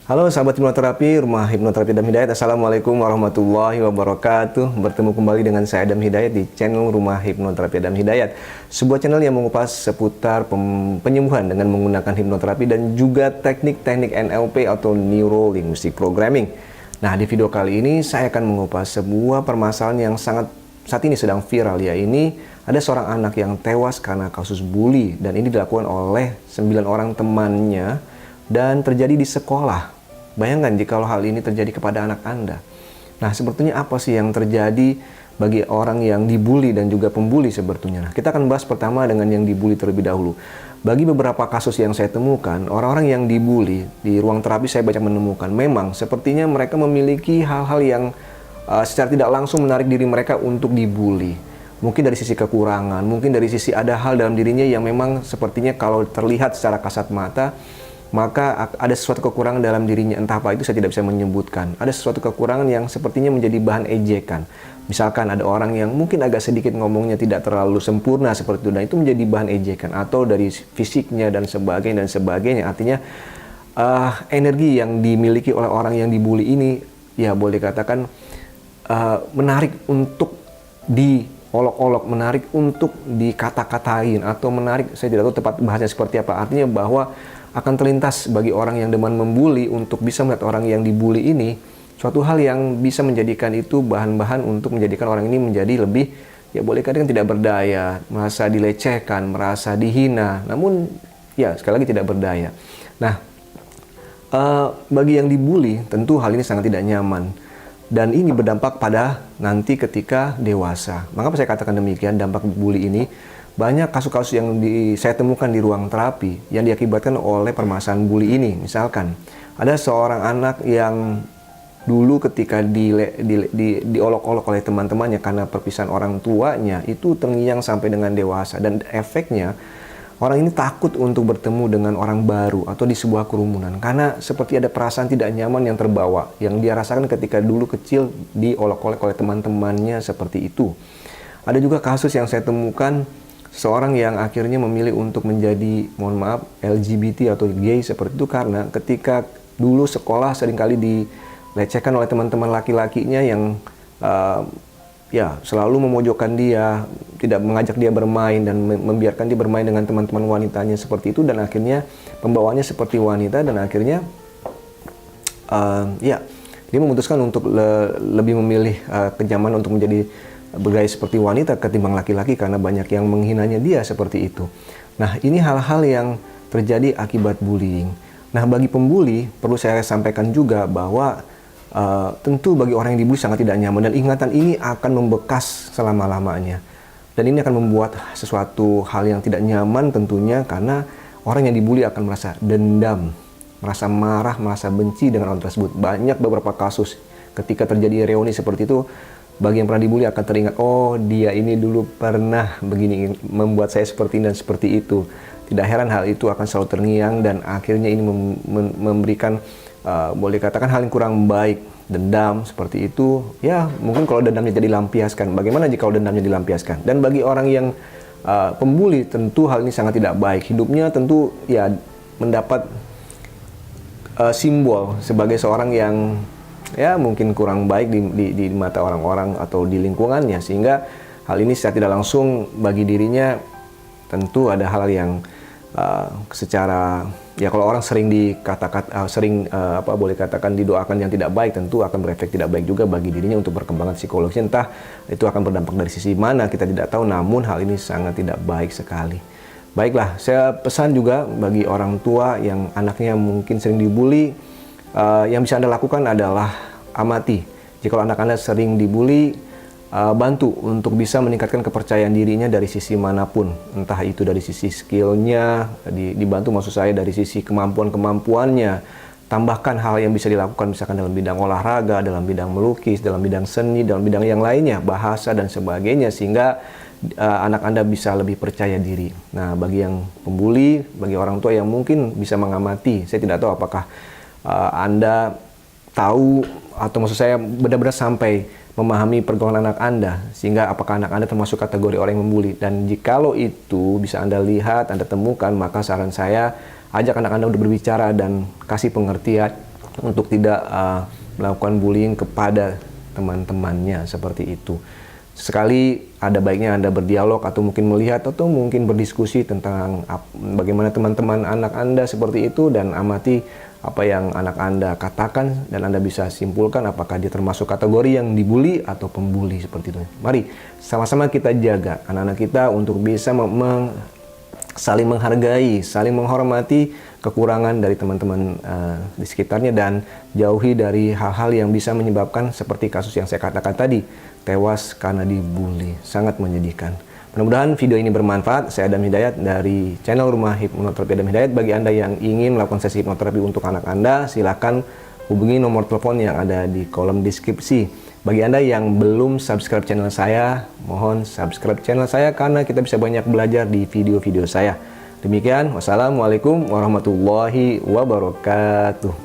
Halo sahabat hipnoterapi, Rumah Hipnoterapi Adam Hidayat. Assalamualaikum warahmatullahi wabarakatuh. Bertemu kembali dengan saya Adam Hidayat di channel Rumah Hipnoterapi Adam Hidayat, sebuah channel yang mengupas seputar penyembuhan dengan menggunakan hipnoterapi dan juga teknik-teknik NLP atau Neuro Linguistic Programming. Nah, di video kali ini saya akan mengupas sebuah permasalahan yang saat ini sedang viral, yaitu ada seorang anak yang tewas karena kasus bully, dan ini dilakukan oleh 9 orang temannya dan terjadi di sekolah. Bayangkan jika hal ini terjadi kepada anak Anda. Nah, sebetulnya apa sih yang terjadi bagi orang yang dibully dan juga pembuli sebetulnya? Nah, kita akan bahas pertama dengan yang dibully terlebih dahulu. Bagi beberapa kasus yang saya temukan, orang-orang yang dibully di ruang terapi saya banyak menemukan, memang sepertinya mereka memiliki hal-hal yang secara tidak langsung menarik diri mereka untuk dibully. Mungkin dari sisi kekurangan, mungkin dari sisi ada hal dalam dirinya yang memang sepertinya kalau terlihat secara kasat mata, maka ada sesuatu kekurangan dalam dirinya. Entah apa itu, saya tidak bisa menyebutkan. Ada sesuatu kekurangan yang sepertinya menjadi bahan ejekan. Misalkan ada orang yang mungkin agak sedikit ngomongnya tidak terlalu sempurna seperti itu, dan itu menjadi bahan ejekan. Atau dari fisiknya dan sebagainya. Artinya energi yang dimiliki oleh orang yang dibully ini, ya boleh katakan menarik untuk diolok-olok, menarik untuk dikata-katain, atau menarik, saya tidak tahu tepat bahasanya seperti apa. Artinya bahwa akan terlintas bagi orang yang demen membuli untuk bisa melihat orang yang dibully ini suatu hal yang bisa menjadikan itu bahan-bahan untuk menjadikan orang ini menjadi lebih, ya boleh katakan tidak berdaya, merasa dilecehkan, merasa dihina, namun ya sekali lagi tidak berdaya. Nah, bagi yang dibully tentu hal ini sangat tidak nyaman, dan ini berdampak pada nanti ketika dewasa. Mengapa saya katakan demikian? Dampak bully ini, banyak kasus-kasus yang saya temukan di ruang terapi yang diakibatkan oleh permasalahan bully ini. Misalkan ada seorang anak yang dulu ketika diolok-olok oleh teman-temannya karena perpisahan orang tuanya, itu terngiang sampai dengan dewasa, dan efeknya orang ini takut untuk bertemu dengan orang baru atau di sebuah kerumunan karena seperti ada perasaan tidak nyaman yang terbawa, yang dia rasakan ketika dulu kecil diolok-olok oleh teman-temannya seperti itu. Ada juga kasus yang saya temukan, seorang yang akhirnya memilih untuk menjadi, mohon maaf, LGBT atau gay seperti itu karena ketika dulu sekolah seringkali dilecehkan oleh teman-teman laki-lakinya yang ya selalu memojokkan dia, tidak mengajak dia bermain dan membiarkan dia bermain dengan teman-teman wanitanya seperti itu, dan akhirnya pembawaannya seperti wanita, dan akhirnya ya dia memutuskan untuk lebih memilih kenyamanan untuk menjadi bergaya seperti wanita ketimbang laki-laki karena banyak yang menghinanya dia seperti itu. Nah, ini hal-hal yang terjadi akibat bullying. Nah, bagi pembuli perlu saya sampaikan juga bahwa tentu bagi orang yang dibully sangat tidak nyaman, dan ingatan ini akan membekas selama-lamanya. Dan ini akan membuat sesuatu hal yang tidak nyaman tentunya, karena orang yang dibully akan merasa dendam, merasa marah, merasa benci dengan orang tersebut. Banyak beberapa kasus ketika terjadi reuni seperti itu, bagi yang pernah dibully akan teringat, oh dia ini dulu pernah begini, membuat saya seperti ini dan seperti itu. Tidak heran hal itu akan selalu terngiang, dan akhirnya ini memberikan boleh katakan hal yang kurang baik, dendam seperti itu. Ya mungkin kalau dendamnya jadi dilampiaskan, bagaimana jika dendamnya dilampiaskan? Dan bagi orang yang pembuli tentu hal ini sangat tidak baik. Hidupnya tentu ya mendapat simbol sebagai seorang yang ya mungkin kurang baik di mata orang-orang atau di lingkungannya, sehingga hal ini secara tidak langsung bagi dirinya tentu ada hal yang secara, ya kalau orang sering boleh katakan didoakan yang tidak baik, tentu akan berefek tidak baik juga bagi dirinya untuk perkembangan psikologis. Entah itu akan berdampak dari sisi mana kita tidak tahu, namun hal ini sangat tidak baik sekali. Baiklah, saya pesan juga bagi orang tua yang anaknya mungkin sering dibully, yang bisa Anda lakukan adalah amati. Jika anak Anda sering dibully, bantu untuk bisa meningkatkan kepercayaan dirinya dari sisi manapun. Entah itu dari sisi skillnya, dibantu maksud saya dari sisi kemampuan-kemampuannya. Tambahkan hal yang bisa dilakukan, misalkan dalam bidang olahraga, dalam bidang melukis, dalam bidang seni, dalam bidang yang lainnya, bahasa dan sebagainya, sehingga anak Anda bisa lebih percaya diri. Nah, bagi yang pembuli, bagi orang tua yang mungkin bisa mengamati, saya tidak tahu apakah Anda tahu, atau maksud saya benar-benar sampai memahami pergaulan anak Anda, sehingga apakah anak Anda termasuk kategori orang yang membuli. Dan jikalau itu bisa Anda lihat, Anda temukan, maka saran saya, ajak anak Anda untuk berbicara dan kasih pengertian untuk tidak melakukan bullying kepada teman-temannya seperti itu. Sekali ada baiknya Anda berdialog atau mungkin melihat atau mungkin berdiskusi tentang bagaimana teman-teman anak Anda seperti itu, dan amati apa yang anak Anda katakan dan Anda bisa simpulkan apakah dia termasuk kategori yang dibully atau pembuli seperti itu. Mari sama-sama kita jaga anak-anak kita untuk bisa saling menghargai, saling menghormati kekurangan dari teman-teman di sekitarnya, dan jauhi dari hal-hal yang bisa menyebabkan seperti kasus yang saya katakan tadi, tewas karena dibully. Sangat menyedihkan. Mudah-mudahan video ini bermanfaat. Saya Adam Hidayat dari channel Rumah Hipnoterapi Adam Hidayat. Bagi Anda yang ingin melakukan sesi hipnoterapi untuk anak Anda, silakan hubungi nomor telepon yang ada di kolom deskripsi. Bagi Anda yang belum subscribe channel saya, mohon subscribe channel saya karena kita bisa banyak belajar di video-video saya. Demikian, wassalamualaikum warahmatullahi wabarakatuh.